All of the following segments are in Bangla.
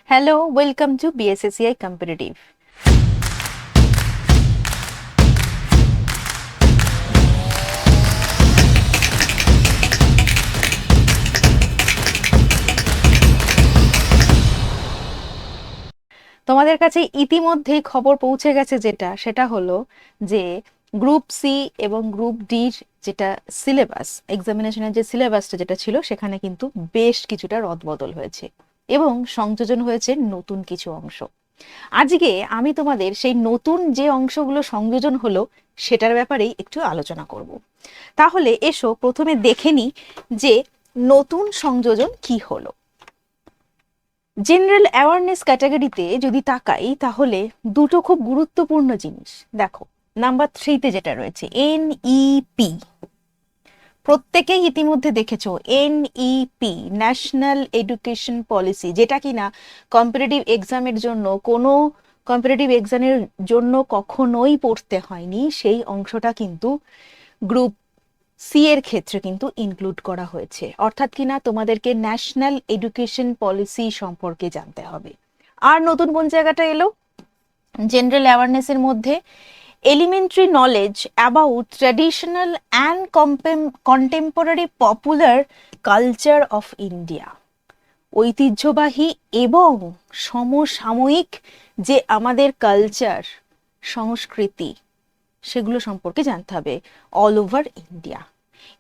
Hello, welcome to BSSCI Competitive. তোমাদের কাছে ইতিমধ্যেই খবর পৌঁছে গেছে সেটা হলো যে গ্রুপ সি এবং গ্রুপ ডির যেটা সিলেবাস, এক্সামিনেশনের যে সিলেবাসটা যেটা ছিল সেখানে কিন্তু বেশ কিছুটা রদবদল হয়েছে এবং সংযোজন হয়েছে নতুন কিছু অংশ। আজকে আমি তোমাদের সেই নতুন যে অংশগুলো সংযোজন হলো সেটার ব্যাপারেই একটু আলোচনা করব। তাহলে এসো প্রথমে দেখে নিই যে নতুন সংযোজন কি হলো। জেনারেল অ্যাওয়ারনেস ক্যাটাগরিতে যদি তাকাই তাহলে দুটো খুব গুরুত্বপূর্ণ জিনিস দেখো। নাম্বার 3তে যেটা রয়েছে এনইপি, প্রত্যেকেই ইতিমধ্যে দেখেছো এনইপি ন্যাশনাল এডুকেশন পলিসি, যেটা কিনা কম্পিটিটিভ এক্সামের জন্য কোনো কম্পিটিটিভ এক্সামের জন্য কখনোই পড়তে হয়নি, সেই অংশটা কিন্তু গ্রুপ সি এর ক্ষেত্রে কিন্তু ইনক্লুড করা হয়েছে। অর্থাৎ কিনা তোমাদেরকে ন্যাশনাল এডুকেশন পলিসি সম্পর্কে জানতে হবে। আর নতুন কোন জায়গাটা এলো জেনারেল অ্যাওয়ারনেসের মধ্যে? Elementary knowledge about traditional and contemporary popular culture of India, ঐতিহ্যবাহী এবং সমসাময়িক যে আমাদের কালচার সংস্কৃতি সেগুলো সম্পর্কে জানতে হবে অল ওভার ইন্ডিয়া।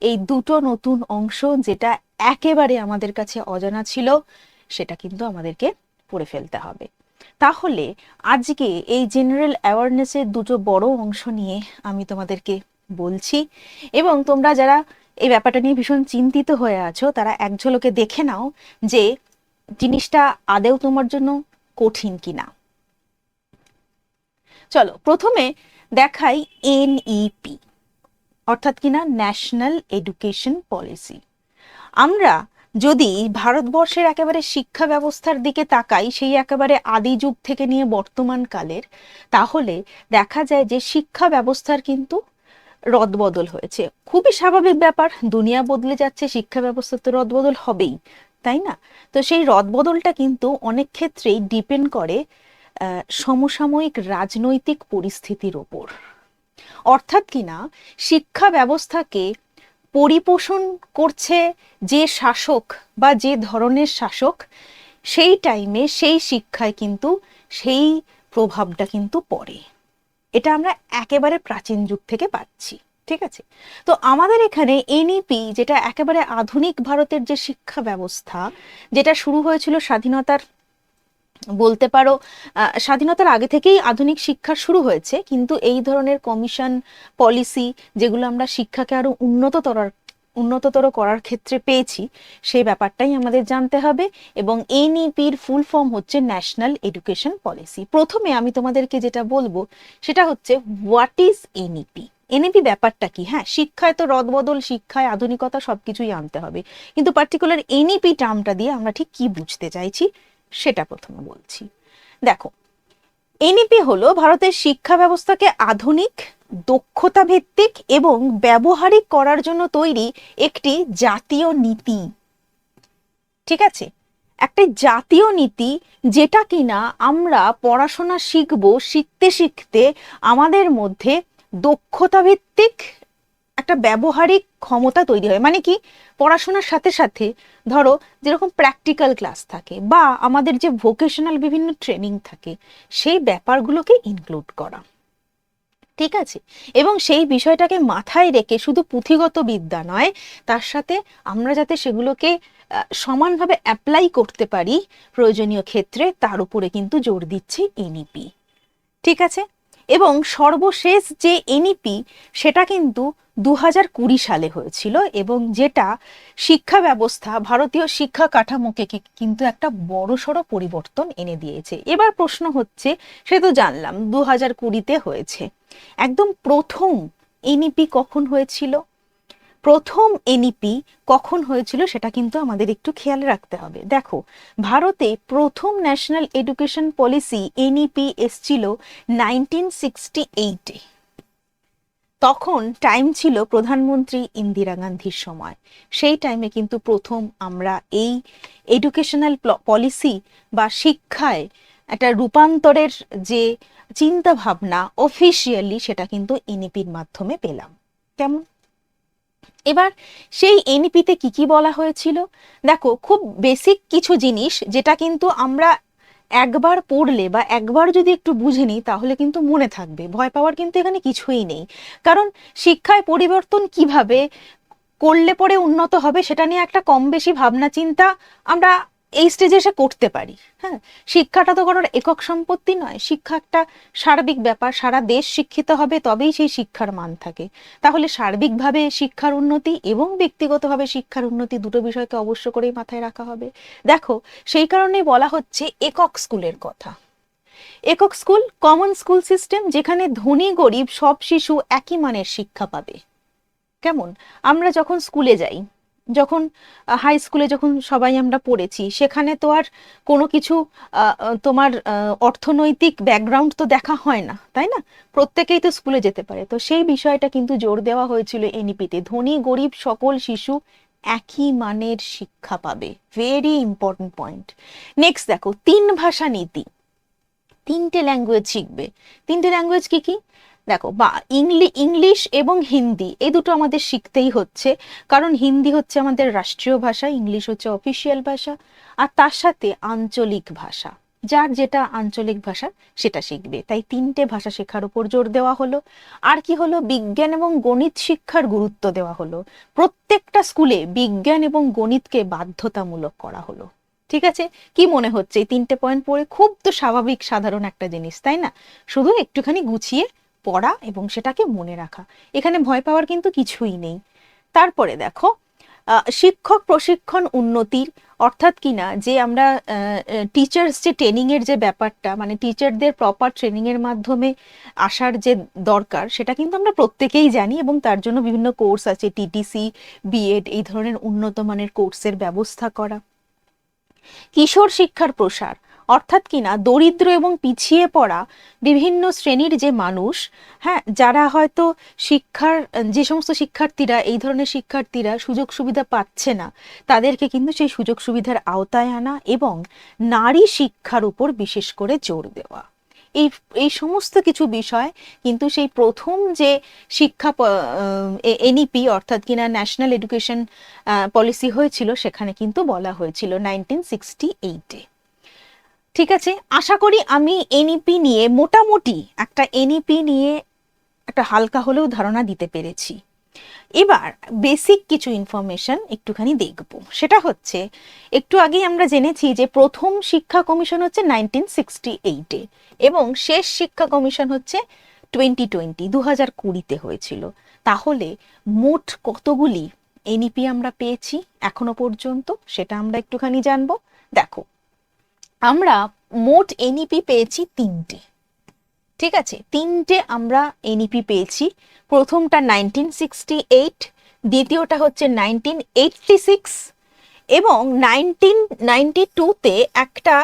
এই দুটো নতুন অংশ যেটা একেবারে আমাদের কাছে অজানা ছিল সেটা কিন্তু আমাদেরকে পড়ে ফেলতে হবে। তাহলে আজকে এই জেনারেল অ্যাওয়ারনেসের দুটো বড় অংশ নিয়ে আমি তোমাদেরকে বলছি, এবং তোমরা যারা এই ব্যাপারটা নিয়ে ভীষণ চিন্তিত হয়ে আছো তারা এক ঝলকে দেখে নাও যে জিনিসটা আদেও তোমার জন্য কঠিন কিনা। চলো প্রথমে দেখাই এনইপি, অর্থাৎ কিনা ন্যাশনাল এডুকেশন পলিসি। আমরা যদি ভারতবর্ষের একেবারে শিক্ষা ব্যবস্থার দিকে তাকাই, সেই একেবারে আদি যুগ থেকে নিয়ে বর্তমান কালের, তাহলে দেখা যায় যে শিক্ষা ব্যবস্থার কিন্তু রদবদল হয়েছে। খুবই স্বাভাবিক ব্যাপার, দুনিয়া বদলে যাচ্ছে, শিক্ষা ব্যবস্থা তো রদবদল হবেই, তাই না? তো সেই রদবদলটা কিন্তু অনেক ক্ষেত্রেই ডিপেন্ড করে সমসাময়িক রাজনৈতিক পরিস্থিতির ওপর। অর্থাৎ কিনা শিক্ষা ব্যবস্থাকে পরিপোষণ করছে যে শাসক বা যে ধরনের শাসক, সেই টাইমে সেই শিক্ষায় কিন্তু সেই প্রভাবটা কিন্তু পড়ে। এটা আমরা একেবারে প্রাচীন যুগ থেকে পাচ্ছি। ঠিক আছে, তো আমাদের এখানে এনইপি যেটা একেবারে আধুনিক ভারতের যে শিক্ষা ব্যবস্থা, যেটা শুরু হয়েছিল স্বাধীনতার, বলতে পারো স্বাধীনতার আগে থেকেই আধুনিক শিক্ষা শুরু হয়েছে, কিন্তু এই ধরনের কমিশন পলিসি যেগুলো আমরা শিক্ষাকে আরো উন্নততর করার ক্ষেত্রে পেয়েছি, সেই ব্যাপারটাই আমাদের জানতে হবে। এবং এনইপির ফুল ফর্ম হচ্ছে ন্যাশনাল এডুকেশন পলিসি। প্রথমে আমি তোমাদেরকে যেটা বলবো সেটা হচ্ছে হোয়াট ইজ এনইপি। এনইপি ব্যাপারটা কি? হ্যাঁ, শিক্ষায় তো রদবদল, শিক্ষায় আধুনিকতা সবকিছুই আনতে হবে, কিন্তু পার্টিকুলার এনইপি টার্মটা দিয়ে আমরা ঠিক কি বুঝতে চাইছি সেটা প্রথমে বলছি। দেখো, এনইপি হলো ভারতের শিক্ষা ব্যবস্থাকে আধুনিক, দক্ষতা ভিত্তিক এবং ব্যবহারিক করার জন্য তৈরি একটি জাতীয় নীতি। ঠিক আছে, একটা জাতীয় নীতি যেটা কিনা আমরা পড়াশোনা শিখবো, শিখতে শিখতে আমাদের মধ্যে দক্ষতা ভিত্তিক একটা ব্যবহারিক ক্ষমতা তৈরি হয়। মানে কি, পড়াশোনার সাথে সাথে ধরো যেরকম প্র্যাকটিক্যাল ক্লাস থাকে বা আমাদের যে ভোকেশনাল বিভিন্ন ট্রেনিং থাকে, সেই ব্যাপারগুলোকে ইনক্লুড করা। ঠিক আছে, এবং সেই বিষয়টাকে মাথায় রেখে শুধু পুঁথিগত বিদ্যা নয়, তার সাথে আমরা যাতে সেগুলোকে সমানভাবে অ্যাপ্লাই করতে পারি প্রয়োজনীয় ক্ষেত্রে, তার উপরে কিন্তু জোর দিচ্ছে এনইপি। ঠিক আছে, এবং সর্বশেষ যে এনইপি সেটা কিন্তু 2020 সালে হয়েছিল, এবং যেটা শিক্ষা ব্যবস্থা, ভারতীয় শিক্ষা কাঠামোকে কিন্তু একটা বড়সড় পরিবর্তন এনে দিয়েছে। এবার প্রশ্ন হচ্ছে, সে তো জানলাম 2020-তে হয়েছে, একদম প্রথম এনইপি কখন হয়েছিল? প্রথম এনইপি কখন হয়েছিল সেটা কিন্তু আমাদের একটু খেয়াল রাখতে হবে। দেখো, ভারতে প্রথম ন্যাশনাল এডুকেশন পলিসি এনইপি এসছিল 1968-এ। তখন টাইম ছিল প্রধানমন্ত্রী ইন্দিরা গান্ধীর সময়। সেই টাইমে কিন্তু প্রথম আমরা এই এডুকেশনাল পলিসি বা শিক্ষায় একটা রূপান্তরের যে চিন্তা ভাবনা অফিসিয়ালি, সেটা কিন্তু এনইপির মাধ্যমে পেলাম। কেমন? এবার সেই এনইপিতে কি কি বলা হয়েছিল দেখো, খুব বেসিক কিছু জিনিস যেটা কিন্তু আমরা একবার পড়লে বা একবার যদি একটু বুঝে নিই তাহলে কিন্তু মনে থাকবে। ভয় পাওয়ার কিন্তু এখানে কিছুই নেই, কারণ শিক্ষায় পরিবর্তন কিভাবে করলে পরে উন্নত হবে সেটা নিয়ে একটা কম বেশি ভাবনা চিন্তা আমরা এই স্টেজে এসে করতে পারি। হ্যাঁ, শিক্ষাটা তো কারোর একক সম্পত্তি নয়, শিক্ষা একটা সার্বিক ব্যাপার। সারা দেশ শিক্ষিত হবে তবেই সেই শিক্ষার মান থাকে। তাহলে সার্বিকভাবে শিক্ষার উন্নতি এবং ব্যক্তিগতভাবে শিক্ষার উন্নতি, দুটো বিষয়কে অবশ্য করেই মাথায় রাখা হবে। দেখো, সেই কারণেই বলা হচ্ছে একক স্কুলের কথা। একক স্কুল, কমন স্কুল সিস্টেম, যেখানে ধনী গরিব সব শিশু একই মানের শিক্ষা পাবে। কেমন? আমরা যখন স্কুলে যাই, যখন হাই স্কুলে যখন সবাই আমরা পড়েছি, সেখানে তো আর কোনো কিছু তোমার অর্থনৈতিক ব্যাকগ্রাউন্ড তো দেখা হয় না, তাই না? প্রত্যেকেই তো স্কুলে যেতে পারে। তো সেই বিষয়টা কিন্তু জোর দেওয়া হয়েছিল এনইপিতে, ধনী গরিব সকল শিশু একই মানের শিক্ষা পাবে। Very important point. নেক্সট দেখো, 3 ভাষা নীতি। 3টে ল্যাঙ্গুয়েজ শিখবে। 3টে ল্যাঙ্গুয়েজ কি কি? দেখো, বা ইংলিশ এবং হিন্দি, এই দুটো আমাদের শিখতেই হচ্ছে, কারণ হিন্দি হচ্ছে আমাদের রাষ্ট্রীয় ভাষা, ইংলিশ হচ্ছে অফিসিয়াল ভাষা, আর তার সাথে আঞ্চলিক ভাষা, যার যেটা আঞ্চলিক ভাষা সেটা শিখবে। তাই 3টে ভাষা শেখার উপর জোর দেওয়া হলো। আর কি হলো? বিজ্ঞান এবং গণিত শিক্ষার গুরুত্ব দেওয়া হলো। প্রত্যেকটা স্কুলে বিজ্ঞান এবং গণিতকে বাধ্যতামূলক করা হলো। ঠিক আছে? কি মনে হচ্ছে এই 3টে পয়েন্ট পড়ে? খুব তো স্বাভাবিক সাধারণ একটা জিনিস, তাই না? শুধু একটুখানি গুছিয়ে পড়া এবং সেটাকে মনে রাখা, এখানে ভয় পাওয়ার কিন্তু কিছুই নেই। তারপরে দেখো, শিক্ষক প্রশিক্ষণ উন্নতির, অর্থাৎ কিনা যে আমরা টিচার্স যে ট্রেনিং এর যে ব্যাপারটা, মানে টিচারদের প্রপার ট্রেনিং এর মাধ্যমে আসার যে দরকার, সেটা কিন্তু আমরা প্রত্যেকেই জানি, এবং তার জন্য বিভিন্ন কোর্স আছে, টিটিসি, বিএড, এই ধরনের উন্নত মানের কোর্সের ব্যবস্থা করা। কিশোর শিক্ষার প্রসার, অর্থাৎ কিনা দরিদ্র এবং পিছিয়ে পড়া বিভিন্ন শ্রেণীর যে মানুষ, হ্যাঁ, যারা হয়তো শিক্ষার, যে সমস্ত শিক্ষার্থীরা, এই ধরনের শিক্ষার্থীরা সুযোগ সুবিধা পাচ্ছে না, তাদেরকে কিন্তু সেই সুযোগ সুবিধার আওতায় আনা এবং নারী শিক্ষার উপর বিশেষ করে জোর দেওয়া। এই এই সমস্ত কিছু বিষয় কিন্তু সেই প্রথম যে শিক্ষা এনইপি, অর্থাৎ কিনা ন্যাশনাল এডুকেশন পলিসি হয়েছিল, সেখানে কিন্তু বলা হয়েছিল 1968-এ। ঠিক আছে, আশা করি আমি এনইপি নিয়ে মোটামুটি একটা হালকা হলেও ধারণা দিতে পেরেছি। এবার বেসিক কিছু ইনফরমেশন একটুখানি দেখব। সেটা হচ্ছে, একটু আগেই আমরা জেনেছি যে প্রথম শিক্ষা কমিশন হচ্ছে 1968-এ এবং শেষ শিক্ষা কমিশন হচ্ছে 2020-তে হয়েছিল। তাহলে মোট কতগুলি এনইপি আমরা পেয়েছি এখনো পর্যন্ত, সেটা আমরা একটুখানি জানবো। দেখো, আমরা মোট এনইপি পেয়েছি 3টে। ঠিক আছে, 3টে আমরা এনইপি পেয়েছি। প্রথমটা 1968, দ্বিতীয়টা হচ্ছে 1986, এবং 1992-তে একটা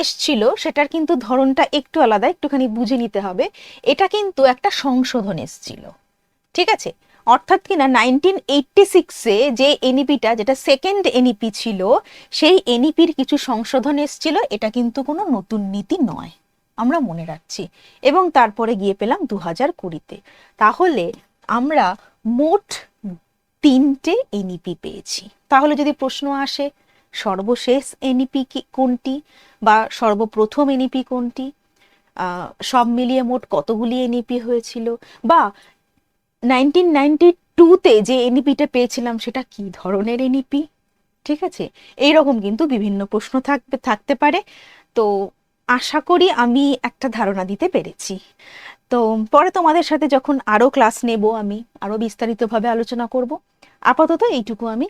এসছিল, সেটার কিন্তু ধরনটা একটু আলাদা, একটুখানি বুঝে নিতে হবে। এটা কিন্তু একটা সংশোধন এসছিল। ঠিক আছে, অর্থাৎ কিনা 1986-এ যে এনইপিটা, যেটা সেকেন্ড এনইপি ছিল, সেই এনইপির কিছু সংশোধন এসছিল। এটা কিন্তু কোনো নতুন নীতি নয়, আমরা মনে রাখছি। এবং তারপরে গিয়ে পেলাম 2020-তে। তাহলে আমরা মোট 3টে এনইপি পেয়েছি। তাহলে যদি প্রশ্ন আসে সর্বশেষ এনইপি কোনটি বা সর্বপ্রথম এনইপি কোনটি, সব মিলিয়ে মোট কতগুলি এনইপি হয়েছিল, বা 1992-তে যে এনইপিটা পেয়েছিলাম সেটা কি ধরনের এনইপি, ঠিক আছে, এইরকম কিন্তু বিভিন্ন প্রশ্ন থাকতে পারে। তো আশা করি আমি একটা ধারণা দিতে পেরেছি। তো পরে তোমাদের সাথে যখন আরো ক্লাস নেব, আমি আরো বিস্তারিতভাবে আলোচনা করব। আপাতত এইটুকু আমি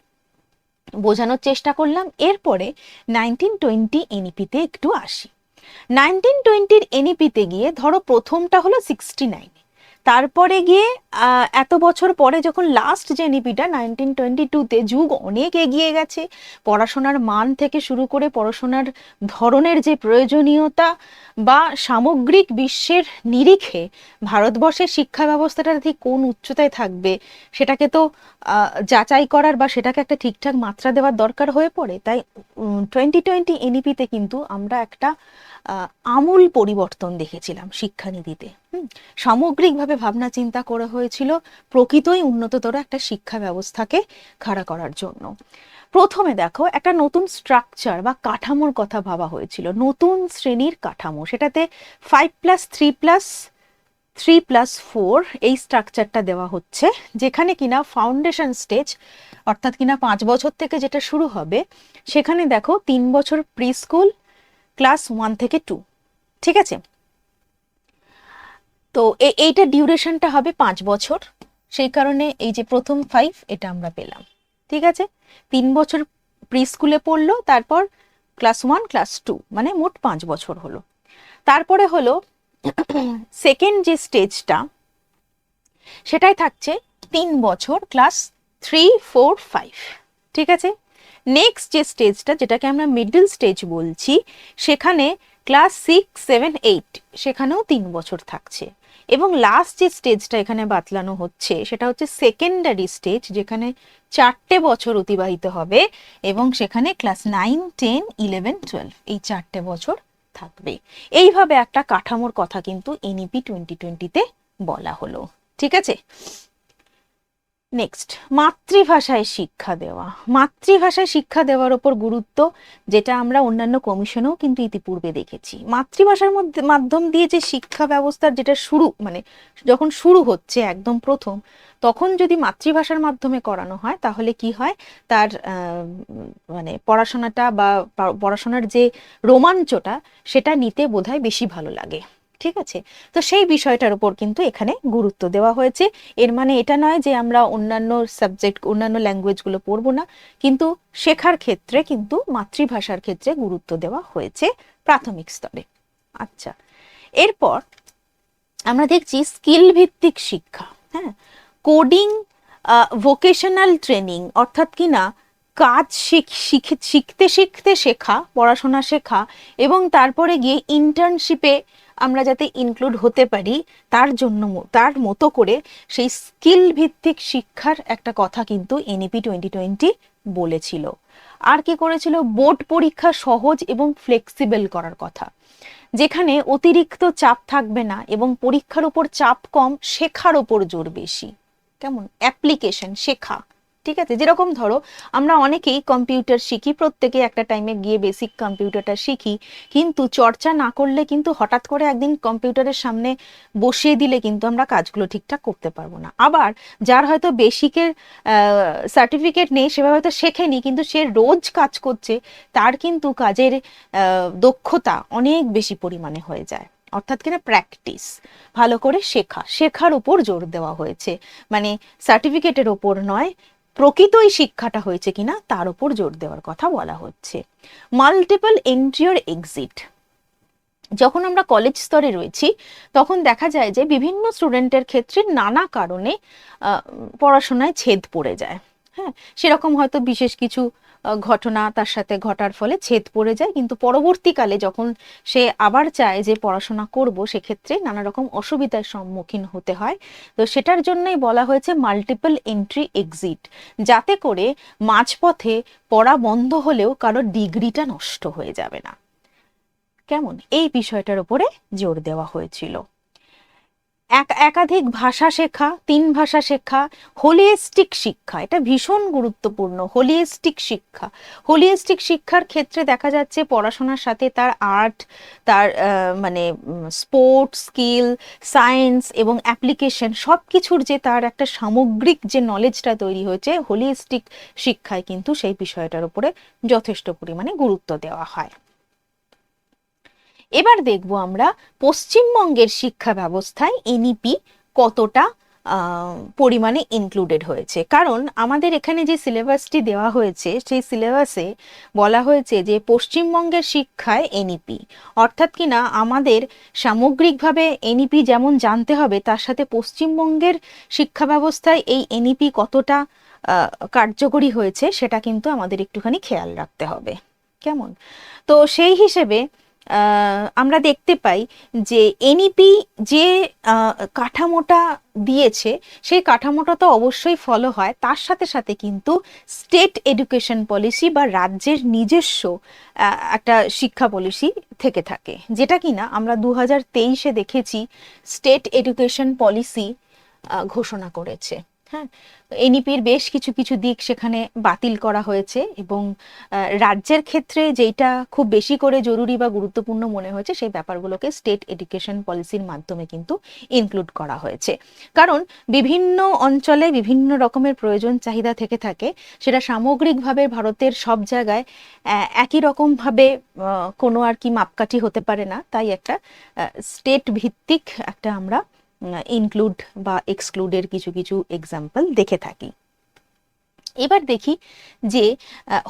বোঝানোর চেষ্টা করলাম। এরপরে 1920 এনইপিতে একটু আসি। 1920-র এনইপিতে গিয়ে ধরো প্রথমটা হলো 69, তারপরে গিয়ে এত বছর পরে যখন লাস্ট যে এনইপিটা 1922-তে, যুগ অনেক এগিয়ে গেছে, পড়াশোনার মান থেকে শুরু করে পড়াশোনার ধরনের যে প্রয়োজনীয়তা বা সামগ্রিক বিশ্বের নিরিখে ভারতবর্ষের শিক্ষা ব্যবস্থাটা ঠিক কোন উচ্চতায় থাকবে সেটাকে তো যাচাই করার বা সেটাকে একটা ঠিকঠাক মাত্রা দেওয়ার দরকার হয়ে পড়ে। তাই 2020 এনইপিতে কিন্তু আমরা একটা আমূল পরিবর্তন দেখেছিলাম শিক্ষানীতিতে। সামগ্রিকভাবে ভাবনা চিন্তা করা হয়েছিল প্রকৃতই উন্নততর একটা শিক্ষা ব্যবস্থাকে খাড়া করার জন্য। প্রথমে দেখো একটা নতুন স্ট্রাকচার বা কাঠামোর কথা ভাবা হয়েছিল, নতুন শ্রেণীর কাঠামো, সেটাতে 5+3+3+4 এই স্ট্রাকচারটা দেওয়া হচ্ছে, যেখানে কিনা ফাউন্ডেশন স্টেজ অর্থাৎ কিনা 5 বছর থেকে যেটা শুরু হবে, সেখানে দেখো 3 বছর প্রি স্কুল, ক্লাস 1 থেকে 2, ঠিক আছে। তো এইটা ডিউরেশনটা হবে 5 বছর, সেই কারণে এই যে প্রথম 5 এটা আমরা পেলাম, ঠিক আছে। 3 বছর প্রি স্কুলে পড়লো, তারপর ক্লাস 1 ক্লাস 2, মানে মোট 5 বছর হলো। তারপরে হলো সেকেন্ড যে স্টেজটা, সেটাই থাকছে 3 বছর, ক্লাস 3, 4, 5, ঠিক আছে। নেক্সট যে স্টেজটা, যেটাকে আমরা মিডল স্টেজ বলছি, সেখানে ক্লাস 6, 7, 8, সেখানেও 3 বছর থাকছে। এবং লাস্ট যে স্টেজটা এখানে বাতলানো হচ্ছে সেটা হচ্ছে সেকেন্ডারি স্টেজ, যেখানে 4টে বছর অতিবাহিত হবে এবং সেখানে ক্লাস 9, 10, 11, 12 এই 4টে বছর থাকবে। এইভাবে একটা কাঠামোর কথা কিন্তু এনইপি 2020-তে বলা হলো, ঠিক আছে। নেক্সট, মাতৃভাষায় শিক্ষা দেওয়া। মাতৃভাষায় শিক্ষা দেওয়ার ওপর গুরুত্ব, যেটা আমরা অন্যান্য কমিশনেও কিন্তু ইতিপূর্বে দেখেছি। মাতৃভাষার মাধ্যম দিয়ে যে শিক্ষা ব্যবস্থার যেটা শুরু, মানে যখন শুরু হচ্ছে একদম প্রথম, তখন যদি মাতৃভাষার মাধ্যমে করানো হয় তাহলে কি হয়, তার মানে পড়াশোনাটা বা পড়াশোনার যে রোমাঞ্চটা সেটা নিতে বোধহয় বেশি ভালো লাগে, ঠিক আছে। তো সেই বিষয়টার উপর কিন্তু এখানে গুরুত্ব দেওয়া হয়েছে। এর মানে এটা নয় যে আমরা অন্যান্য সাবজেক্ট, অন্যান্য ল্যাঙ্গুয়েজগুলো পড়বো না, কিন্তু শেখার ক্ষেত্রে কিন্তু মাতৃভাষার ক্ষেত্রে গুরুত্ব দেওয়া হয়েছে প্রাথমিক স্তরে। আচ্ছা, এরপর আমরা দেখছি স্কিল ভিত্তিক শিক্ষা, হ্যাঁ, কোডিং, ভোকেশনাল ট্রেনিং, অর্থাৎ কিনা কাজ শিখতে শিখতে শেখা, পড়াশোনা শেখা, এবং তারপরে গিয়ে ইন্টার্নশিপে আমরা যাতে ইনক্লুড হতে পারি, তার জন্য তার মতো করে সেই স্কিল ভিত্তিক শিক্ষার একটা কথা কিন্তু এনইপি 2020 বলেছিল। আর কি করেছিল, বোর্ড পরীক্ষা সহজ এবং ফ্লেক্সিবল করার কথা, যেখানে অতিরিক্ত চাপ থাকবে না এবং পরীক্ষার উপর চাপ কম, শেখার উপর জোর বেশি। কেমন অ্যাপ্লিকেশন শেখা, ঠিক আছে। যেরকম ধরো আমরা অনেকেই কম্পিউটার শিখি, প্রত্যেকে একটা টাইমে গিয়ে বেসিক কম্পিউটারটা শিখি, কিন্তু চর্চা না করলে কিন্তু হঠাৎ করে একদিন কম্পিউটারের সামনে বসিয়ে দিলে কিন্তু আমরা কাজগুলো ঠিকঠাক করতে পারবো না। আবার যার হয়তো বেসিকের সার্টিফিকেট নেই, সেভাবে হয়তো শেখেনি, কিন্তু সে রোজ কাজ করছে, তার কিন্তু কাজের দক্ষতা অনেক বেশি পরিমাণে হয়ে যায়। অর্থাৎ কিনা প্র্যাকটিস, ভালো করে শেখা, শেখার উপর জোর দেওয়া হয়েছে, মানে সার্টিফিকেটের ওপর নয়, প্রকৃতই শিক্ষাটা হয়েছে কিনা তার উপর জোর দেওয়ার কথা বলা হচ্ছে। মাল্টিপল এন্ট্রি অর এক্সিট, যখন আমরা কলেজ স্তরে রয়েছি তখন দেখা যায় যে বিভিন্ন স্টুডেন্টের ক্ষেত্রে নানা কারণে পড়াশোনায় ছেদ পড়ে যায়, হ্যাঁ, সেরকম হয়তো বিশেষ কিছু ঘটনা তার সাথে ঘটার ফলে ছেদ পড়ে যায়, কিন্তু পরবর্তীকালে যখন সে আবার চায় যে পড়াশোনা করব, সেক্ষেত্রে নানা রকম অসুবিধার সম্মুখীন হতে হয়। তো সেটার জন্যই বলা হয়েছে মাল্টিপল এন্ট্রি এক্সিট, যাতে করে মাঝপথে পড়া বন্ধ হলেও কারোর ডিগ্রিটা নষ্ট হয়ে যাবে না। কেমন, এই বিষয়টার উপরে জোর দেওয়া হয়েছিল। একাধিক ভাষা শেখা, 3 ভাষা শেখা, হোলিস্টিক শিক্ষা, এটা ভীষণ গুরুত্বপূর্ণ। হোলিস্টিক শিক্ষা, হোলিস্টিক শিক্ষার ক্ষেত্রে দেখা যাচ্ছে পড়াশোনার সাথে তার আর্ট, তার মানে স্পোর্টস, স্কিল, সায়েন্স এবং অ্যাপ্লিকেশন সব কিছুর যে তার একটা সামগ্রিক যে নলেজটা তৈরি হয়েছে, হোলিস্টিক শিক্ষায় কিন্তু সেই বিষয়টার উপরে যথেষ্ট পরিমাণে গুরুত্ব দেওয়া হয়। এবার দেখব আমরা পশ্চিমবঙ্গের শিক্ষা ব্যবস্থায় এনইপি কতটা পরিমাণে ইনক্লুডেড হয়েছে। কারণ আমাদের এখানে যে সিলেবাসটি দেওয়া হয়েছে সেই সিলেবাসে বলা হয়েছে যে পশ্চিমবঙ্গের শিক্ষায় এনইপি, অর্থাৎ কিনা আমাদের সামগ্রিকভাবে এনইপি যেমন জানতে হবে, তার সাথে পশ্চিমবঙ্গের শিক্ষা ব্যবস্থায় এই এনইপি কতটা কার্যকরী হয়েছে সেটা কিন্তু আমাদের একটুখানি খেয়াল রাখতে হবে। কেমন? তো সেই হিসেবে আমরা দেখতে পাই যে এনইপি যে কাঠামোটা দিয়েছে সেই কাঠামোটা তো অবশ্যই ফলো হয়, তার সাথে সাথে কিন্তু স্টেট এডুকেশন পলিসি বা রাজ্যের নিজস্ব একটা শিক্ষা পলিসি থেকে থাকে, যেটা কিনা আমরা 2023-এ দেখেছি স্টেট এডুকেশন পলিসি ঘোষণা করেছে। হ্যাঁ, এনইপির বেশ কিছু কিছু দিক সেখানে বাতিল করা হয়েছে এবং রাজ্যের ক্ষেত্রে যেটা খুব বেশি করে জরুরি বা গুরুত্বপূর্ণ মনে হয়েছে সেই ব্যাপারগুলোকে স্টেট এডুকেশন পলিসির মাধ্যমে কিন্তু ইনক্লুড করা হয়েছে। কারণ বিভিন্ন অঞ্চলে বিভিন্ন রকমের প্রয়োজন চাহিদা থেকে থাকে, সেটা সামগ্রিকভাবে ভারতের সব জায়গায় একই রকমভাবে কোনো আর কি মাপকাঠি হতে পারে না, তাই একটা স্টেট ভিত্তিক একটা আমরা ইনক্লুড বা এক্সক্লুডের কিছু কিছু এক্সাম্পল দেখে থাকি। এবার দেখি যে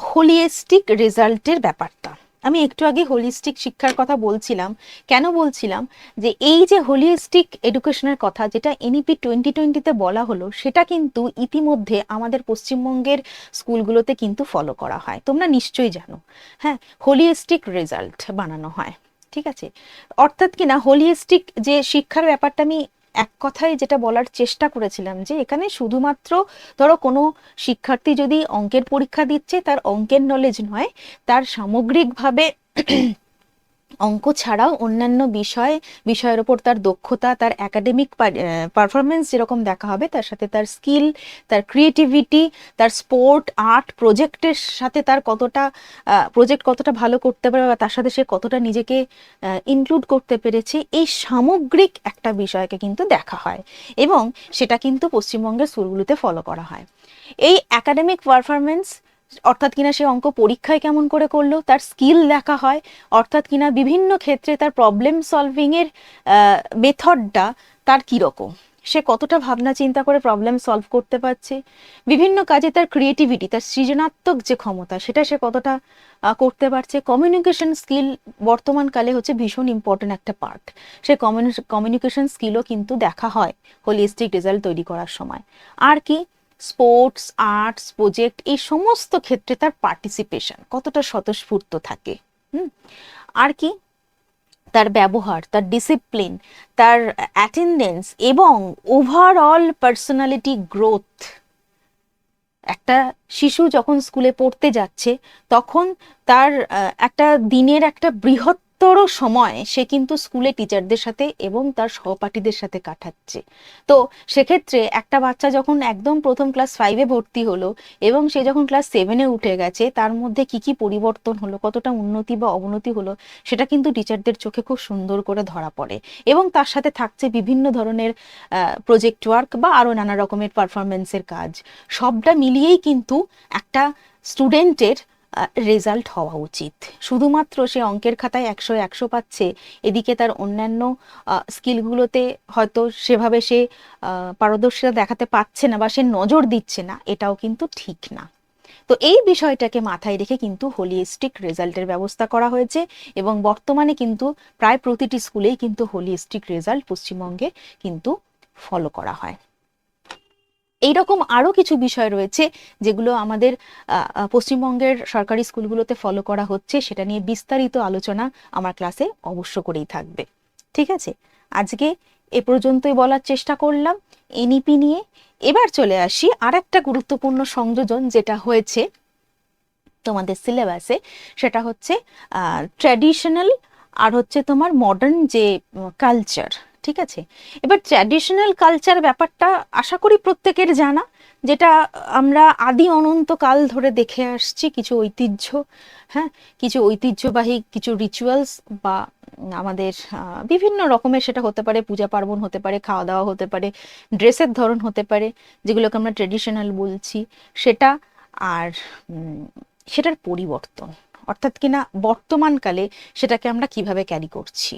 হোলিস্টিক রেজাল্টের ব্যাপারটা। আমি একটু আগে হোলিস্টিক শিক্ষার কথা বলছিলাম, কেন বলছিলাম যে এই যে হোলিস্টিক এডুকেশনের কথা যেটা এনইপি 2020-তে বলা হলো, সেটা কিন্তু ইতিমধ্যে আমাদের পশ্চিমবঙ্গের স্কুলগুলোতে কিন্তু ফলো করা হয়, তোমরা নিশ্চয়ই জানো। হ্যাঁ, হোলিস্টিক রেজাল্ট বানানো হয়, ঠিক আছে। অর্থাৎ কিনা হোলিস্টিক যে শিক্ষার ব্যাপারটা আমি এক কথায় যেটা বলার চেষ্টা করেছিলাম যে এখানে শুধুমাত্র ধরো কোনো শিক্ষার্থী যদি অঙ্কের পরীক্ষা দিচ্ছে, তার অঙ্কের নলেজ নয়, তার সামগ্রিকভাবে অঙ্ক ছাড়াও অন্যান্য বিষয়ের ওপর তার দক্ষতা, তার একাডেমিক পারফরমেন্স যেরকম দেখা হবে, তার সাথে তার স্কিল, তার ক্রিয়েটিভিটি, তার স্পোর্ট, আর্ট, প্রজেক্টের সাথে তার কতটা প্রজেক্ট কতটা ভালো করতে পারে বা তার সাথে সে কতটা নিজেকে ইনক্লুড করতে পেরেছে, এই সামগ্রিক একটা বিষয়কে কিন্তু দেখা হয় এবং সেটা কিন্তু পশ্চিমবঙ্গের স্কুলগুলোতে ফলো করা হয়। এই একাডেমিক পারফরমেন্স অর্থাৎ কিনা সে অঙ্ক পরীক্ষায় কেমন করে করলো, তার স্কিল দেখা হয়, অর্থাৎ কিনা বিভিন্ন ক্ষেত্রে তার প্রবলেম সলভিং এর মেথডটা তার কিরকম, সে কতটা ভাবনা চিন্তা করে প্রবলেম সলভ করতে পারছে, বিভিন্ন কাজে তার ক্রিয়েটিভিটি, তার সৃজনাত্মক যে ক্ষমতা সেটা সে কতটা করতে পারছে। কমিউনিকেশন স্কিল বর্তমানকালে হচ্ছে ভীষণ ইম্পর্টেন্ট একটা পার্ট, সে কমিউনিকেশন স্কিলও কিন্তু দেখা হয় হোলিস্টিক রেজাল্ট তৈরি করার সময়। আর কি, স্পোর্টস, আর্টস, প্রজেক্ট, এই সমস্ত ক্ষেত্রে তার পার্টিসিপেশন কতটা স্বতঃস্ফূর্ত থাকে। আর কি, তার ব্যবহার, তার ডিসিপ্লিন, তার অ্যাটেন্ডেন্স এবং ওভারঅল পার্সোনালিটি গ্রোথ। একটা শিশু যখন স্কুলে পড়তে যাচ্ছে তখন তার একটা দিনের একটা বৃহত্তর সময় সে কিন্তু স্কুলে টিচারদের সাথে এবং তার সহপাঠীদের সাথে কাটাচ্ছে। তো সেক্ষেত্রে একটা বাচ্চা যখন একদম প্রথম ক্লাস 5-এ ভর্তি হলো এবং সে যখন ক্লাস 7-এ উঠে গেছে, তার মধ্যে কি কি পরিবর্তন হলো, কতটা উন্নতি বা অবনতি হলো, সেটা কিন্তু টিচারদের চোখে খুব সুন্দর করে ধরা পড়ে এবং তার সাথে থাকছে বিভিন্ন ধরনের প্রজেক্ট ওয়ার্ক বা আরো নানা রকমের পারফরমেন্সের কাজ। সবটা মিলিয়েই কিন্তু একটা স্টুডেন্টের রেজাল্ট হওয়া উচিত। শুধুমাত্র সে অঙ্কের খাতায় 100 পাচ্ছে, এদিকে তার অন্যান্য স্কিলগুলোতে হয়তো সেভাবে সে পারদর্শিতা দেখাতে পারছে না বা সে নজর দিচ্ছে না, এটাও কিন্তু ঠিক না। তো এই বিষয়টাকে মাথায় রেখে কিন্তু হোলিস্টিক রেজাল্টের ব্যবস্থা করা হয়েছে এবং বর্তমানে কিন্তু প্রায় প্রতিটি স্কুলেই কিন্তু হোলিস্টিক রেজাল্ট পশ্চিমবঙ্গে কিন্তু ফলো করা হয়। এইরকম আরো কিছু বিষয় রয়েছে যেগুলো আমাদের পশ্চিমবঙ্গের সরকারি স্কুলগুলোতে ফলো করা হচ্ছে, সেটা নিয়ে বিস্তারিত আলোচনা আমার ক্লাসে অবশ্য করেই থাকবে। ঠিক আছে, আজকে এ পর্যন্তই বলার চেষ্টা করলাম এনইপি নিয়ে। এবার চলে আসি আর একটা গুরুত্বপূর্ণ সংযোজন যেটা হয়েছে তোমাদের সিলেবাসে, সেটা হচ্ছে ট্র্যাডিশনাল আর হচ্ছে তোমার মডার্ন যে কালচার। ঠিক আছে, এবার ট্র্যাডিশনাল কালচার ব্যাপারটা আশা করি প্রত্যেকের জানা, যেটা আমরা আদি অনন্ত কাল ধরে দেখে আসছি কিছু ঐতিহ্য। হ্যাঁ, কিছু ঐতিহ্যবাহী কিছু রিচুয়ালস বা আমাদের বিভিন্ন রকমের, সেটা হতে পারে পূজা পার্বণ, হতে পারে খাওয়া দাওয়া, হতে পারে ড্রেসের ধরন, হতে পারে যেগুলোকে আমরা ট্রেডিশনাল বলছি সেটা। আর সেটার পরিবর্তন, অর্থাৎ কিনা বর্তমানকালে সেটাকে আমরা কিভাবে ক্যারি করছি।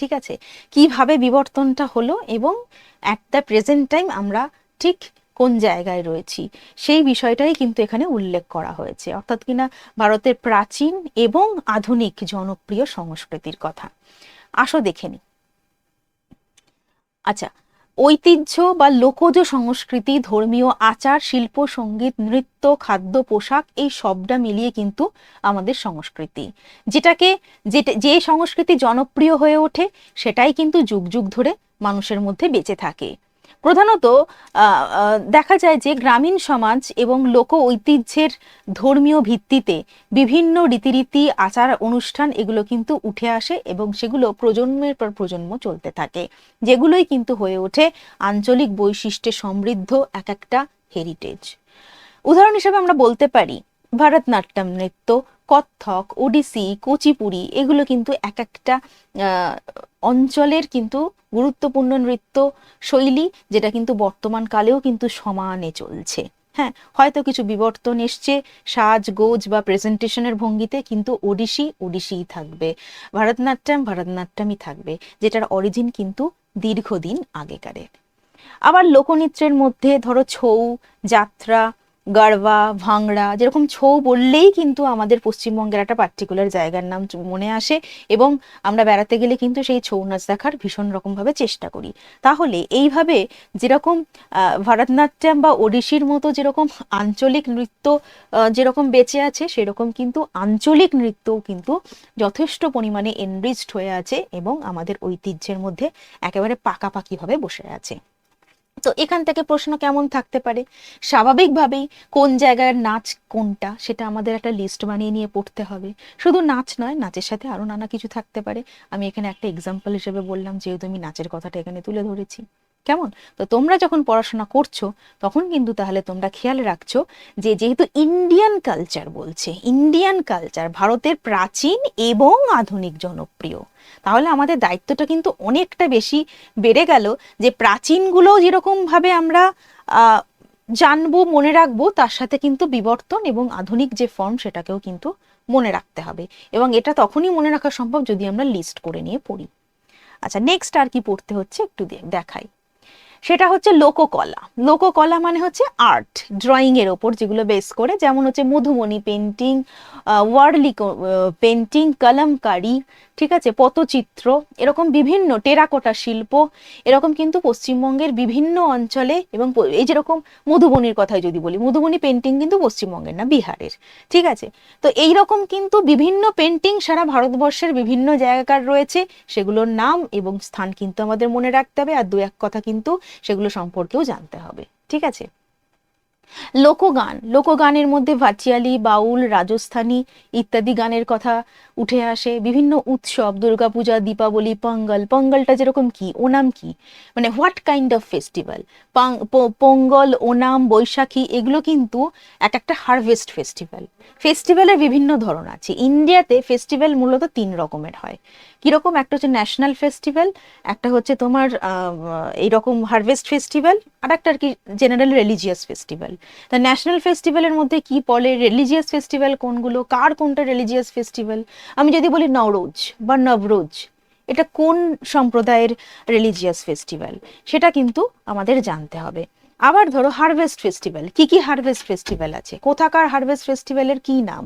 ঠিক আছে, কিভাবে বিবর্তনটা হলো এবং অ্যাট দ্য প্রেজেন্ট টাইম আমরা ঠিক কোন জায়গায় রয়েছি সেই বিষয়টাই কিন্তু এখানে উল্লেখ করা হয়েছে, অর্থাৎ কিনা ভারতের প্রাচীন এবং আধুনিক জনপ্রিয় সংস্কৃতির কথা। আসো দেখে নি। আচ্ছা, ঐতিহ্য বা লোকজ সংস্কৃতি, ধর্মীয় আচার, শিল্প, সঙ্গীত, নৃত্য, খাদ্য, পোশাক, এই সবটা মিলিয়ে কিন্তু আমাদের সংস্কৃতি। যে সংস্কৃতি জনপ্রিয় হয়ে ওঠে সেটাই কিন্তু যুগ যুগ ধরে মানুষের মধ্যে বেঁচে থাকে। প্রধানত দেখা যায় যে গ্রামীণ সমাজ এবং লোক ঐতিহ্যের ধর্মীয় ভিত্তিতে বিভিন্ন রীতিনীতি, আচার অনুষ্ঠান এগুলো কিন্তু উঠে আসে এবং সেগুলো প্রজন্মের পর প্রজন্ম চলতে থাকে, যেগুলোই কিন্তু হয়ে ওঠে আঞ্চলিক বৈশিষ্ট্যে সমৃদ্ধ এক একটা হেরিটেজ। উদাহরণ হিসেবে আমরা বলতে পারি ভারতনাট্যম নৃত্য, কত্থক, ওডিসি, কুচিপুড়ি, এগুলো কিন্তু এক একটা অঞ্চলের কিন্তু গুরুত্বপূর্ণ নৃত্য শৈলী, যেটা কিন্তু বর্তমান কালেও কিন্তু সমানে চলছে। হ্যাঁ, হয়তো কিছু বিবর্তন এসছে সাজগোজ বা প্রেজেন্টেশনের ভঙ্গিতে, কিন্তু ওডিসিই থাকবে, ভারতনাট্যম ভারতনাট্যমই থাকবে, যেটার অরিজিন কিন্তু দীর্ঘদিন আগেকারের। আবার লোকনৃত্যের মধ্যে ধরো ছৌ, যাত্রা, গারবা, ভাংড়া, যেরকম ছৌ বললেই কিন্তু আমাদের পশ্চিমবঙ্গের একটা পার্টিকুলার জায়গার নাম মনে আসে এবং আমরা বেড়াতে গেলে কিন্তু সেই ছৌ নাচ দেখার ভীষণ রকমভাবে চেষ্টা করি। তাহলে এইভাবে যেরকম ভারতনাট্যম বা ওডিশির মতো যেরকম আঞ্চলিক নৃত্য যেরকম বেঁচে আছে, সেরকম কিন্তু আঞ্চলিক নৃত্যও কিন্তু যথেষ্ট পরিমাণে এনরিচড হয়ে আছে এবং আমাদের ঐতিহ্যের মধ্যে একেবারে পাকাপাকিভাবে বসে আছে। তো এখান থেকে প্রশ্ন কেমন থাকতে পারে, স্বাভাবিকভাবেই কোন জায়গার নাচ কোনটা সেটা আমাদের একটা লিস্ট বানিয়ে নিয়ে পড়তে হবে। শুধু নাচ নয়, নাচের সাথে আরো নানা কিছু থাকতে পারে। আমি এখানে একটা এক্সাম্পল হিসেবে বললাম, যেহেতু আমি নাচের কথাটা এখানে তুলে ধরেছি। কেমন? তো তোমরা যখন পড়াশোনা করছো তখন কিন্তু তাহলে তোমরা খেয়াল রাখছো যে যেহেতু ইন্ডিয়ান কালচার বলছে, ইন্ডিয়ান কালচার ভারতের প্রাচীন এবং আধুনিক জনপ্রিয়, তাহলে আমাদের দায়িত্বটা কিন্তু অনেকটা বেশি বেড়ে গেল যে প্রাচীনগুলো যেরকম ভাবে আমরা জানবো, মনে রাখবো, তার সাথে কিন্তু বিবর্তন এবং আধুনিক যে ফর্ম সেটাকেও কিন্তু মনে রাখতে হবে, এবং এটা তখনই মনে রাখা সম্ভব যদি আমরা লিস্ট করে নিয়ে পড়ি। আচ্ছা, নেক্সট আর কি পড়তে হচ্ছে একটু দেখাই। সেটা হচ্ছে লোককলা। লোককলা মানে হচ্ছে আর্ট, ড্রয়িং এর ওপর যেগুলো বেস করে, যেমন হচ্ছে মধুমণি পেন্টিং, ওয়ার্লি পেন্টিং, কলমকারি, ঠিক আছে, পটচিত্র, এরকম বিভিন্ন টেরাকোটা শিল্প, এরকম কিন্তু পশ্চিমবঙ্গের বিভিন্ন অঞ্চলে, এবং এই যেরকম মধুবনির কথাই যদি বলি, মধুবনি পেন্টিং কিন্তু পশ্চিমবঙ্গের না, বিহারের, ঠিক আছে। তো এই রকম কিন্তু বিভিন্ন পেন্টিং সারা ভারতবর্ষের বিভিন্ন জায়গাকার রয়েছে, সেগুলোর নাম এবং স্থান কিন্তু আমাদের মনে রাখতে হবে, আর দু এক কথা কিন্তু সেগুলো সম্পর্কেও জানতে হবে, ঠিক আছে। লোকগান, লোকগানের মধ্যে ভাটিয়ালি, বাউল, রাজস্থানী ইত্যাদি গানের কথা উঠে আসে। বিভিন্ন উৎসব, দুর্গাপূজা, দীপাবলি, পঙ্গল, পঙ্গলটা যেরকম কি, ওনাম কি, মানে what kind of festival, Pongal, Onam, Baisakhi, এগুলো কিন্তু এক একটা হারভেস্ট ফেস্টিভ্যাল। ফেস্টিভ্যালের বিভিন্ন ধরন আছে। ইন্ডিয়াতে ফেস্টিভ্যাল মূলত তিন রকমের হয়। কিরকম? একটা হচ্ছে ন্যাশনাল ফেস্টিভ্যাল, একটা হচ্ছে তোমার এইরকম হারভেস্ট ফেস্টিভ্যাল, আর একটা আর কি জেনারেল রিলিজিয়াস ফেস্টিভ্যাল। তা ন্যাশনাল ফেস্টিভ্যালের মধ্যে কি পড়ে, রিলিজিয়াস ফেস্টিভ্যাল কোনগুলো, কার কোনটা রিলিজিয়াস ফেস্টিভ্যাল। আমি যদি বলি নওরোজ বা নবরোজ, এটা কোন সম্প্রদায়ের রিলিজিয়াস ফেস্টিভ্যাল, সেটা কিন্তু আমাদের জানতে হবে। আবার ধরো হারভেস্ট ফেস্টিভ্যাল, কি কি হারভেস্ট ফেস্টিভ্যাল আছে, কোথাকার হারভেস্ট ফেস্টিভ্যালের কি নাম।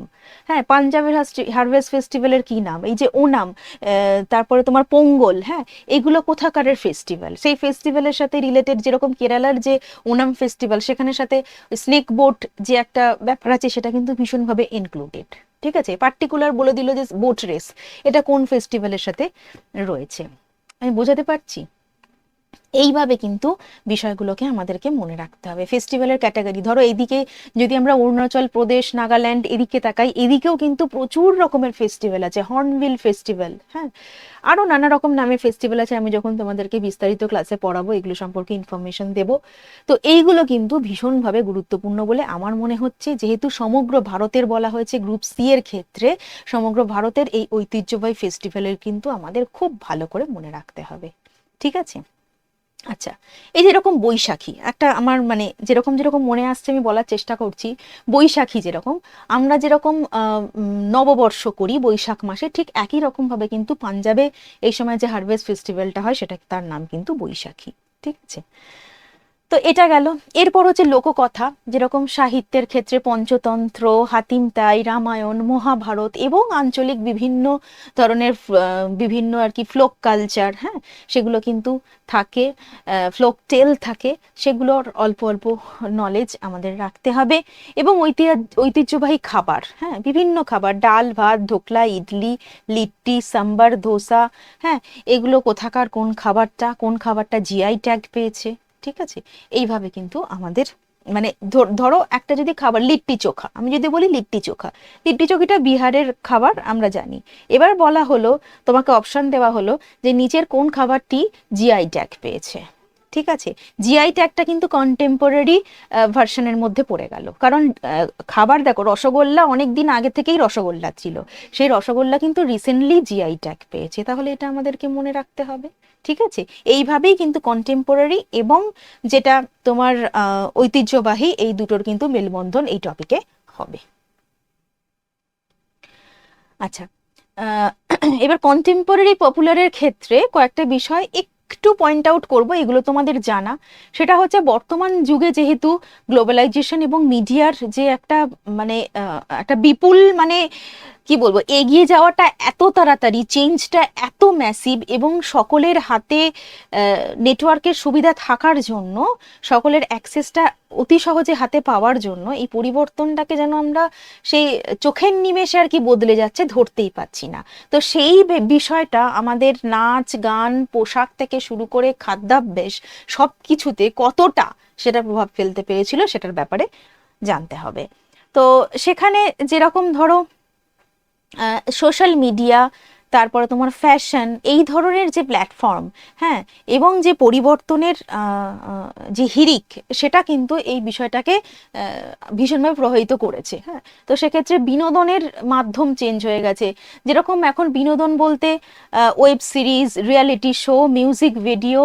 হ্যাঁ, পাঞ্জাবের হারভেস্ট ফেস্টিভ্যালের কি নাম, এই যে ওনাম, তারপরে তোমার পোঙ্গল, হ্যাঁ, এগুলো কোথাকারের ফেস্টিভ্যাল। সেই ফেস্টিভ্যালের সাথে রিলেটেড, যেরকম কেরালার যে ওনাম ফেস্টিভ্যাল, সেখানে সাথে স্নেক বোট যে একটা ব্যাপার আছে, সেটা কিন্তু ভীষণভাবে ইনক্লুডেড, ঠিক আছে। পার্টিকুলার বলে দিল যে বোট রেস, এটা কোন ফেস্টিভ্যালের সাথে রয়েছে। আমি বোঝাতে পারছি? এইভাবে কিন্তু বিষয়গুলোকে আমাদেরকে মনে রাখতে হবে। ফেস্টিভ্যালের ক্যাটাগরি, ধরো এইদিকে যদি আমরা অরুণাচল প্রদেশ, নাগাল্যান্ড এদিকে তাকাই, এদিকেও কিন্তু প্রচুর রকমের ফেস্টিভ্যাল আছে, হর্নবিল ফেস্টিভ্যাল, হ্যাঁ, আরো নানা রকম নামে ফেস্টিভ্যাল আছে। আমি যখন তোমাদেরকে বিস্তারিত ক্লাসে পড়াবো এগুলো সম্পর্কে ইনফরমেশন দেব। তো এইগুলো কিন্তু ভীষণভাবে গুরুত্বপূর্ণ বলে আমার মনে হচ্ছে, যেহেতু সমগ্র ভারতের বলা হয়েছে গ্রুপ সি এর ক্ষেত্রে, সমগ্র ভারতের এই ঐতিহ্যবাহী ফেস্টিভ্যালের কিন্তু আমাদের খুব ভালো করে মনে রাখতে হবে, ঠিক আছে। আচ্ছা, এই যেরকম বৈশাখী একটা আমার মানে যেরকম যেরকম মনে আসছে আমি বলার চেষ্টা করছি। বৈশাখী যেরকম আমরা যেরকম নববর্ষ করি বৈশাখ মাসে, ঠিক একই রকম ভাবে কিন্তু পাঞ্জাবে এই সময় যে হারভেস্ট ফেস্টিভ্যালটা হয় সেটা তার নাম কিন্তু বৈশাখী। ঠিক আছে, তো এটা গেল। এরপর হচ্ছে লোককথা, যেরকম সাহিত্যের ক্ষেত্রে পঞ্চতন্ত্র, হাতিম তাই, রামায়ণ, মহাভারত এবং আঞ্চলিক বিভিন্ন ধরনের বিভিন্ন আর কি ফ্লোক কালচার, হ্যাঁ, সেগুলো কিন্তু থাকে, ফ্লোক টেল থাকে, সেগুলোর অল্প অল্প নলেজ আমাদের রাখতে হবে। এবং ঐতিহ্যবাহী খাবার, হ্যাঁ, বিভিন্ন খাবার, ডাল ভাত, ধোকলা, ইডলি, লিট্টি, সাম্বার, ধোসা, হ্যাঁ, এগুলো কোথাকার কোন খাবারটা জিআই ট্যাগ পেয়েছে। ঠিক আছে, এইভাবে কিন্তু আমাদের মানে ধরো একটা যদি খাবার লিট্টি চোখা, আমি যদি বলি লিট্টি চোখা, লিট্টি চোখাটা বিহারের খাবার আমরা জানি। এবার বলা হলো, তোমাকে অপশন দেওয়া হলো যে নিচের কোন খাবারটি জিআই ট্যাগ পেয়েছে। ঠিক আছে, জিআই ট্যাগটা কিন্তু কন্টেম্পোরারি ভার্সনের মধ্যে পড়ে গেল, কারণ খাবার দেখো, রসগোল্লা অনেক দিন আগে থেকেই রসগোল্লা ছিল, সেই রসগোল্লা কিন্তু রিসেন্টলি জিআই ট্যাগ পেয়েছে, তাহলে এটা আমাদেরকে মনে রাখতে হবে। ঠিক আছে, এইভাবেই কিন্তু কন্টেম্পোরারি এবং যেটা তোমার ঐতিহ্যবাহী, এই দুটোর কিন্তু মেলবন্ধন এই টপিকে হবে। আচ্ছা, আহ, এবার কন্টেম্পোরারি পপুলারের ক্ষেত্রে কয়েকটা বিষয় একটু পয়েন্ট আউট করব, এগুলো তোমাদের জানা। সেটা হচ্ছে বর্তমান যুগে যেহেতু গ্লোবালাইজেশন এবং মিডিয়ার যে একটা মানে একটা বিপুল মানে কি বলবো এগিয়ে যাওয়াটা এত তাড়াতাড়ি, চেঞ্জটা এত ম্যাসিভ, এবং সকলের হাতে নেটওয়ার্কের সুবিধা থাকার জন্য, সকলের অ্যাক্সেসটা অতি সহজে হাতে পাওয়ার জন্য এই পরিবর্তনটাকে যেন আমরা সেই চোখের নিমেষে আর কি বদলে যাচ্ছে ধরতেই পাচ্ছি না। তো সেই বিষয়টা আমাদের নাচ গান পোশাক থেকে শুরু করে খাদ্যাভ্যাস সব কিছুতে কতটা সেটা প্রভাব ফেলতে পেরেছিল সেটার ব্যাপারে জানতে হবে। তো সেখানে যেরকম ধরো সোশ্যাল মিডিয়া, তারপরে তোমার ফ্যাশন, এই ধরনের যে প্ল্যাটফর্ম, হ্যাঁ, এবং যে পরিবর্তনের যে হিড়িক, সেটা কিন্তু এই বিষয়টাকে ভীষণভাবে প্রভাবিত করেছে। হ্যাঁ, তো সেক্ষেত্রে বিনোদনের মাধ্যম চেঞ্জ হয়ে গেছে। যেরকম এখন বিনোদন বলতে web series, reality show, music video,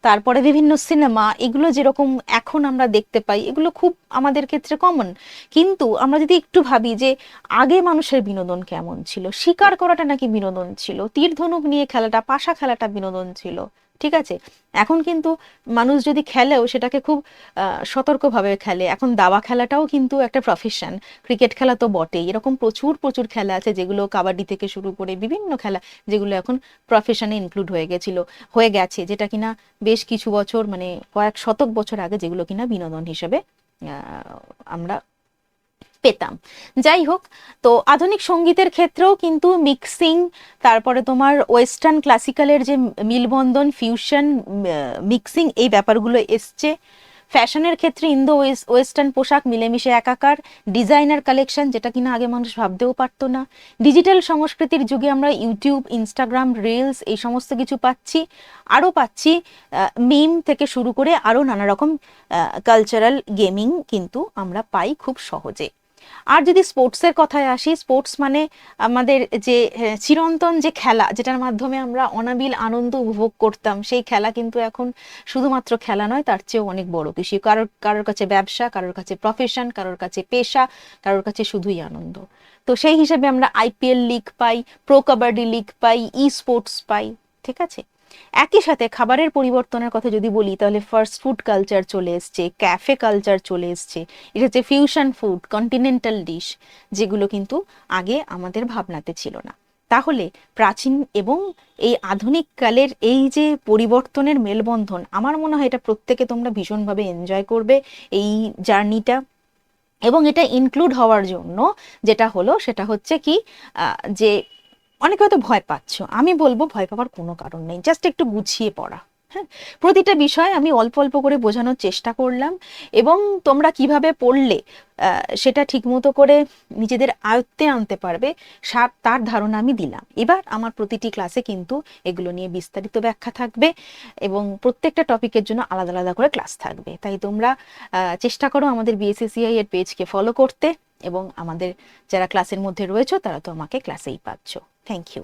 তারপরে বিভিন্ন সিনেমা, এগুলো যেরকম এখন আমরা দেখতে পাই, এগুলো খুব আমাদের ক্ষেত্রে কমন। কিন্তু আমরা যদি একটু ভাবি যে আগে মানুষের বিনোদন কেমন ছিল, শিকার করাটা নাকি বিনোদন ছিল, তীর ধনুক নিয়ে খেলাটা, পাশা খেলাটা বিনোদন ছিল। ঠিক আছে, এখন কিন্তু মানুষ যদি খেলেও সেটাকে খুব সতর্কভাবে খেলে। এখন দাবা খেলাটাও কিন্তু একটা প্রফেশন, ক্রিকেট খেলা তো বটেই, এরকম প্রচুর প্রচুর খেলা আছে যেগুলো কাবাডি থেকে শুরু করে বিভিন্ন খেলা যেগুলো এখন প্রফেশনে ইনক্লুড হয়ে গেছে, যেটা কিনা বেশ কিছু বছর মানে কয়েক শতক বছর আগে যেগুলো কিনা বিনোদন হিসেবে আমরা পেতাম। যাই হোক, তো আধুনিক সঙ্গীতের ক্ষেত্রেও কিন্তু মিক্সিং, তারপরে তোমার ওয়েস্টার্ন ক্লাসিক্যালের যে মিলবন্ধন, ফিউশন, মিক্সিং, এই ব্যাপারগুলো এসছে। ফ্যাশনের ক্ষেত্রে ইন্দো ওয়েস্টার্ন পোশাক মিলেমিশে একাকার, ডিজাইনার কালেকশন যেটা কিনা আগে মানুষ ভাবতেও পারতো না। ডিজিটাল সংস্কৃতির যুগে আমরা ইউটিউব, ইনস্টাগ্রাম, রিলস, এই সমস্ত কিছু পাচ্ছি। আরও পাচ্ছি মিম থেকে শুরু করে আরও নানা রকম কালচারাল গেমিং কিন্তু আমরা পাই খুব সহজে। আর যদি স্পোর্টসের কথায় আসি, স্পোর্টস মানে আমাদের যে চিরন্তন যে খেলা, যেটার মাধ্যমে আমরা অনাবিল আনন্দ উপভোগ করতাম, সেই খেলা কিন্তু এখন শুধুমাত্র খেলা নয়, তার চেয়েও অনেক বড় কিছু। কারোর কারোর কাছে ব্যবসা, কারোর কাছে প্রফেশন, কারোর কাছে পেশা, কারোর কাছে শুধুই আনন্দ। তো সেই হিসেবে আমরা আইপিএল লিগ পাই, প্রো কাবাডি লিগ পাই, ই স্পোর্টস পাই। ঠিক আছে, একই সাথে খাবারের পরিবর্তনের কথা যদি বলি, তাহলে ফাস্ট ফুড কালচার চলে এসছে, ক্যাফে কালচার চলে এসছে। এটা হচ্ছে ফিউশন ফুড, কন্টিনেন্টাল ডিশ, যেগুলো কিন্তু আগে আমাদের ভাবনাতে ছিল না। তাহলে প্রাচীন এবং এই আধুনিক কালের এই যে পরিবর্তনের মেলবন্ধন, আমার মনে হয় এটা প্রত্যেকে তোমরা ভীষণভাবে এনজয় করবে এই জার্নিটা। এবং এটা ইনক্লুড হওয়ার জন্য যেটা হলো সেটা হচ্ছে কি, যে অনেকে হয়তো ভয় পাচ্ছ, আমি বলবো ভয় পাওয়ার কোনো কারণ নেই, জাস্ট একটু গুছিয়ে পড়া। হ্যাঁ, প্রতিটা বিষয় আমি অল্প অল্প করে বোঝানোর চেষ্টা করলাম, এবং তোমরা কিভাবে পড়লে সেটা ঠিকমতো করে নিজেদের আয়ত্তে আনতে পারবে তার ধারণা আমি দিলাম। এবার আমার প্রতিটি ক্লাসে কিন্তু এগুলো নিয়ে বিস্তারিত ব্যাখ্যা থাকবে, এবং প্রত্যেকটা টপিকের জন্য আলাদা আলাদা করে ক্লাস থাকবে। তাই তোমরা চেষ্টা করো আমাদের বিএসএসিআই এর পেজকে ফলো করতে, এবং আমাদের যারা ক্লাসের মধ্যে রয়েছে তারা তো আমাকে ক্লাসেই পাচ্ছ। Thank you.